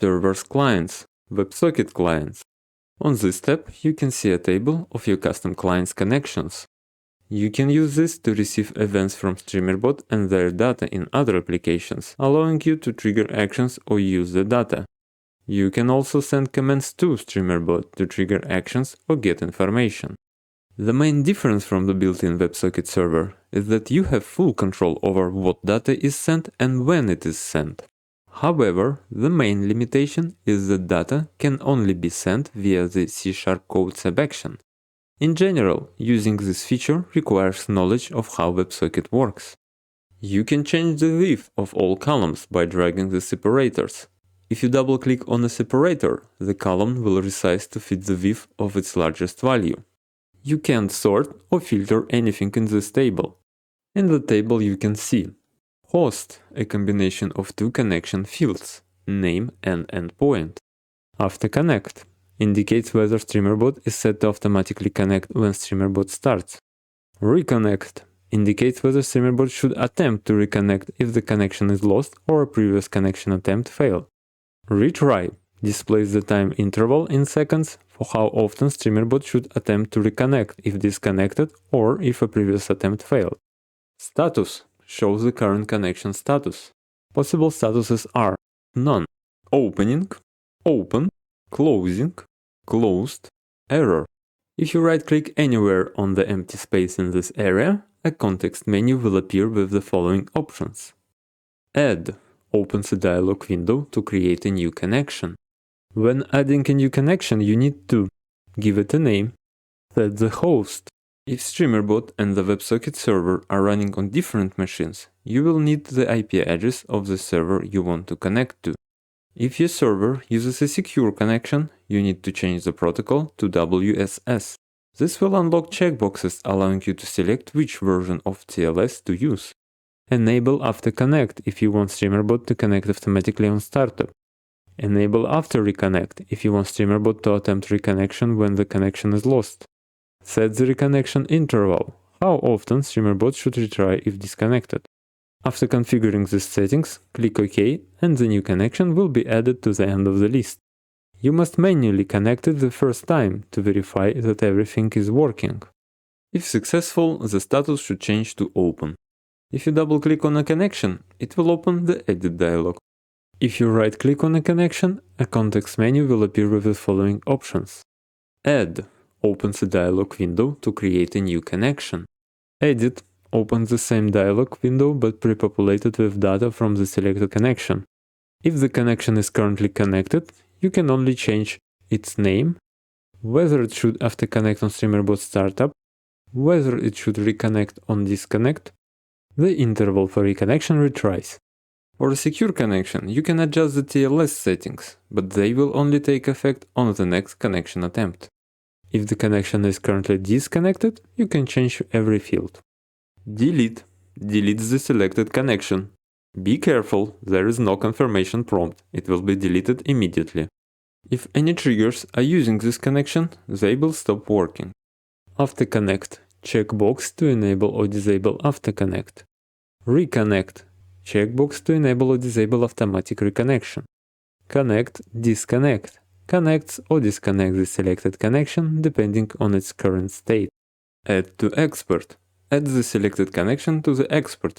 server's clients, WebSocket clients. On this step, you can see a table of your custom client's connections. You can use this to receive events from Streamer.Bot and their data in other applications, allowing you to trigger actions or use the data. You can also send commands to Streamer.Bot to trigger actions or get information. The main difference from the built-in WebSocket server is that you have full control over what data is sent and when it is sent. However, the main limitation is that data can only be sent via the CSharp code subaction. In general, using this feature requires knowledge of how WebSocket works. You can change the width of all columns by dragging the separators. If you double-click on a separator, the column will resize to fit the width of its largest value. You can't sort or filter anything in this table. In the table you can see host, a combination of two connection fields, name and endpoint. After connect indicates whether Streamer.Bot is set to automatically connect when Streamer.Bot starts. Reconnect indicates whether Streamer.Bot should attempt to reconnect if the connection is lost or a previous connection attempt failed. Retry displays the time interval in seconds for how often Streamer.Bot should attempt to reconnect if disconnected or if a previous attempt failed. Status shows the current connection status. Possible statuses are none, opening, open, closing, closed, error. If you right-click anywhere on the empty space in this area, a context menu will appear with the following options. Add opens a dialog window to create a new connection. When adding a new connection, you need to give it a name, set the host. If Streamer.Bot and the WebSocket server are running on different machines, you will need the IP address of the server you want to connect to. If your server uses a secure connection, you need to change the protocol to WSS. This will unlock checkboxes allowing you to select which version of TLS to use. Enable after connect if you want Streamer.Bot to connect automatically on startup. Enable after reconnect if you want Streamer.Bot to attempt reconnection when the connection is lost. Set the reconnection interval, how often Streamer.Bot should retry if disconnected. After configuring these settings, click OK and the new connection will be added to the end of the list. You must manually connect it the first time to verify that everything is working. If successful, the status should change to open. If you double-click on a connection, it will open the Edit dialog. If you right-click on a connection, a context menu will appear with the following options. Add opens a dialog window to create a new connection. Edit opens the same dialog window but pre-populated with data from the selected connection. If the connection is currently connected, you can only change its name, whether it should after connect on Streamer.Bot startup, whether it should reconnect on disconnect, the interval for reconnection retries. For a secure connection, you can adjust the TLS settings, but they will only take effect on the next connection attempt. If the connection is currently disconnected, you can change every field. Delete deletes the selected connection. Be careful, there is no confirmation prompt, it will be deleted immediately. If any triggers are using this connection, they will stop working. After connect, checkbox to enable or disable after connect. Reconnect, checkbox to enable or disable automatic reconnection. Connect, disconnect, connects or disconnects the selected connection depending on its current state. Add to expert, add the selected connection to the expert